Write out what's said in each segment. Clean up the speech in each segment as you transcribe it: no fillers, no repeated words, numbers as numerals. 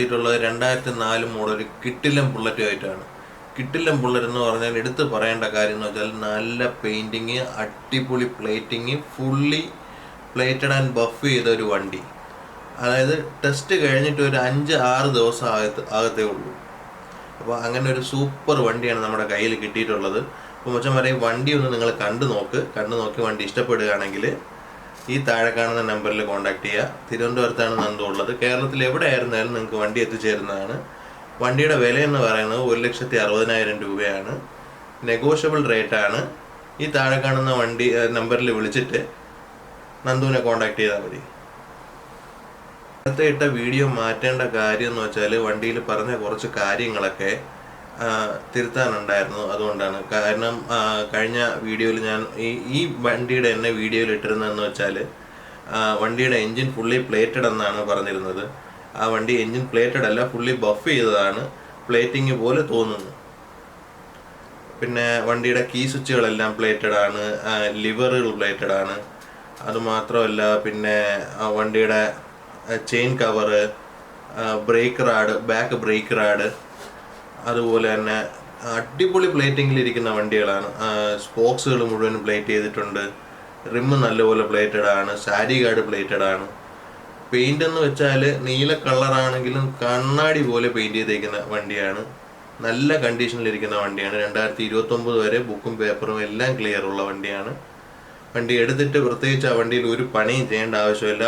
എത്തിയിട്ടുള്ളത് 2004 model കിട്ടില്ലം ബുള്ളറ്റുമായിട്ടാണ്. കിട്ടില്ലം bullet എന്ന് പറഞ്ഞാൽ എടുത്ത് പറയേണ്ട കാര്യം എന്ന് വെച്ചാൽ നല്ല പെയിൻറ്റിങ്, അടിപൊളി plating, fully plated and buff ചെയ്ത ഒരു വണ്ടി. അതായത് ടെസ്റ്റ് കഴിഞ്ഞിട്ട് ഒരു 5-6 ദിവസം ആകത്തേ ഉള്ളൂ. അപ്പോൾ അങ്ങനെ ഒരു സൂപ്പർ വണ്ടിയാണ് നമ്മുടെ കയ്യിൽ കിട്ടിയിട്ടുള്ളത്. അപ്പോൾ മച്ചന്മാരെ, വണ്ടി ഒന്ന് നിങ്ങൾ കണ്ടു നോക്കി വണ്ടി ഇഷ്ടപ്പെടുകയാണെങ്കിൽ ഈ താഴെ കാണുന്ന നമ്പറിൽ കോൺടാക്ട് ചെയ്യുക. തിരുവനന്തപുരത്താണ് നന്ദു ഉള്ളത്. കേരളത്തിൽ എവിടെ ആയിരുന്നാലും നിങ്ങൾക്ക് വണ്ടി എത്തിച്ചേരുന്നതാണ്. വണ്ടിയുടെ വില എന്ന് പറയുന്നത് 1,60,000 രൂപയാണ്. നെഗോഷ്യബിൾ റേറ്റാണ്. ഈ താഴെ കാണുന്ന നമ്പറിൽ വിളിച്ചിട്ട് നന്ദുവിനെ കോൺടാക്ട് ചെയ്താൽ മതി. നേരത്തെ ഇട്ട വീഡിയോ മാറ്റേണ്ട കാര്യം എന്ന് വെച്ചാൽ വണ്ടിയിൽ പറഞ്ഞ കുറച്ച് കാര്യങ്ങളൊക്കെ തിരുത്താനുണ്ടായിരുന്നു. അതുകൊണ്ടാണ്. കാരണം കഴിഞ്ഞ വീഡിയോയിൽ ഞാൻ ഈ വണ്ടിയുടെ തന്നെ വീഡിയോയിൽ ഇട്ടിരുന്നതെന്ന് വെച്ചാൽ വണ്ടിയുടെ എൻജിൻ ഫുള്ളി പ്ലേറ്റഡ് എന്നാണ് പറഞ്ഞിരുന്നത്. ആ വണ്ടി എൻജിൻ പ്ലേറ്റഡ് അല്ല, ഫുള്ളി ബഫ് ചെയ്തതാണ്. പ്ലേറ്റിങ് പോലെ തോന്നുന്നു. പിന്നെ വണ്ടിയുടെ കീ സ്വിച്ചുകളെല്ലാം പ്ലേറ്റഡ് ആണ്, ലിവറുകൾ പ്ലേറ്റഡ് ആണ്. അതുമാത്രമല്ല, പിന്നെ വണ്ടിയുടെ chain cover, brake rod, back brake rod, അതുപോലെ തന്നെ അടിപൊളി പ്ലേറ്റിങ്ങിലിരിക്കുന്ന വണ്ടികളാണ്. സ്പോക്സുകൾ മുഴുവൻ പ്ലേറ്റ് ചെയ്തിട്ടുണ്ട്. റിമ്മ് നല്ലപോലെ പ്ലേറ്റഡ് ആണ്. സാരി ഗാർഡ് പ്ലേറ്റഡ് ആണ്. പെയിൻ്റ് എന്ന് വെച്ചാൽ നീല കളറാണെങ്കിലും കണ്ണാടി പോലെ പെയിൻറ് ചെയ്തേക്കുന്ന വണ്ടിയാണ്. നല്ല കണ്ടീഷനിലിരിക്കുന്ന വണ്ടിയാണ്. 2029 വരെ ബുക്കും പേപ്പറും എല്ലാം ക്ലിയർ ഉള്ള വണ്ടിയാണ്. വണ്ടി എടുത്തിട്ട് പ്രത്യേകിച്ച് ആ വണ്ടിയിൽ ഒരു പണിയും ചെയ്യേണ്ട ആവശ്യമില്ല.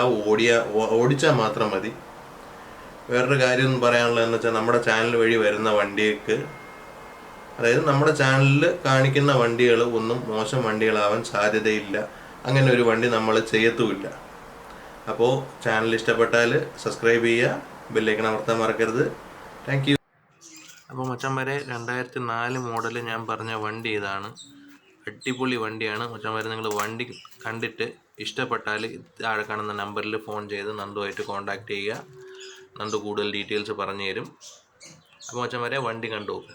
ഓടിച്ചാൽ മാത്രം മതി. വേറൊരു കാര്യം എന്ന് പറയാനുള്ളതെന്ന് വെച്ചാൽ, നമ്മുടെ ചാനൽ വഴി വരുന്ന വണ്ടിക്ക്, അതായത് നമ്മുടെ ചാനലിൽ കാണിക്കുന്ന വണ്ടികൾ ഒന്നും മോശം വണ്ടികളാവാൻ സാധ്യതയില്ല. അങ്ങനെ ഒരു വണ്ടി നമ്മൾ ചെയ്യത്തുമില്ല. അപ്പോൾ ചാനൽ ഇഷ്ടപ്പെട്ടാൽ സബ്സ്ക്രൈബ് ചെയ്യുക, ബെല്ലൈക്കൺ അമർത്താൻ മറക്കരുത്. Thank you. അപ്പോൾ മച്ചന്മാരെ, 2004 മോഡൽ ഞാൻ പറഞ്ഞ വണ്ടി ഇതാണ്. അടിപൊളി വണ്ടിയാണ്. മച്ചന്മാരെ, നിങ്ങൾ വണ്ടി കണ്ടിട്ട് ഇഷ്ടപ്പെട്ടാൽ താഴെ കാണുന്ന നമ്പറിൽ ഫോൺ ചെയ്ത് നന്ദുമായിട്ട് കോൺടാക്ട് ചെയ്യുക. നന്ദു കൂടുതൽ ഡീറ്റെയിൽസ് പറഞ്ഞു തരും. അപ്പോൾ മച്ചന്മാരെ, വണ്ടി കണ്ടു നോക്ക്.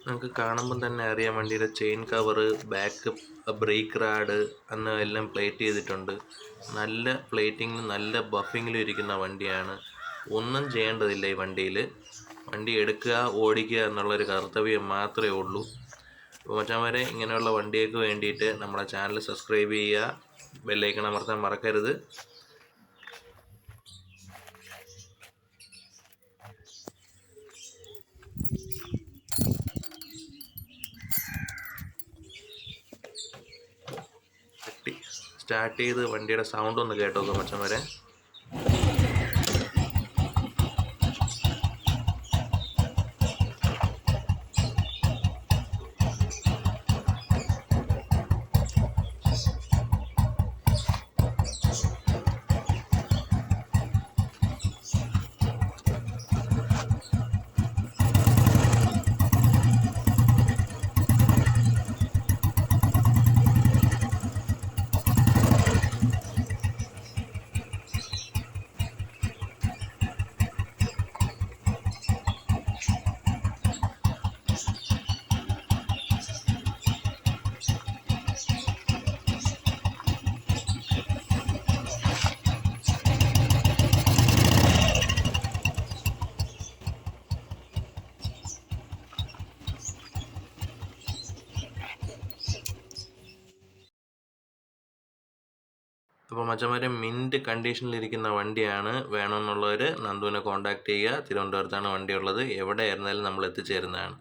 നമുക്ക് കാണുമ്പം തന്നെ അറിയാം വണ്ടിയുടെ chain cover, back brake rod എന്നെല്ലാം പ്ലേറ്റ് ചെയ്തിട്ടുണ്ട്. നല്ല പ്ലേറ്റിങ്ങിലും നല്ല ബഫിങ്ങിലും ഇരിക്കുന്ന വണ്ടിയാണ്. ഒന്നും ചെയ്യേണ്ടതില്ല ഈ വണ്ടിയിൽ. വണ്ടി എടുക്കുക, ഓടിക്കുക എന്നുള്ളൊരു കർത്തവ്യം മാത്രമേ ഉള്ളൂ. അപ്പോൾ മച്ചാന്മാരെ, ഇങ്ങനെയുള്ള വണ്ടികൾക്ക് വേണ്ടിയിട്ട് നമ്മുടെ ചാനൽ സബ്സ്ക്രൈബ് ചെയ്യുക, ബെല്ലൈക്കൺ അമർത്താൻ മറക്കരുത്. സ്റ്റാർട്ട് ചെയ്ത് വണ്ടിയുടെ സൗണ്ട് ഒന്ന് കേട്ടോ മച്ചന്മാരെ. അപ്പോൾ മച്ചന്മാരെ, മിൻറ്റ് കണ്ടീഷനിലിരിക്കുന്ന വണ്ടിയാണ്. വേണമെന്നുള്ളവർ നന്ദുവിനെ കോൺടാക്ട് ചെയ്യുക. തിരുവനന്തപുരത്താണ് വണ്ടി ഉള്ളത്. എവിടെ ആയിരുന്നാലും നമ്മൾ എത്തിച്ചേരുന്നതാണ്.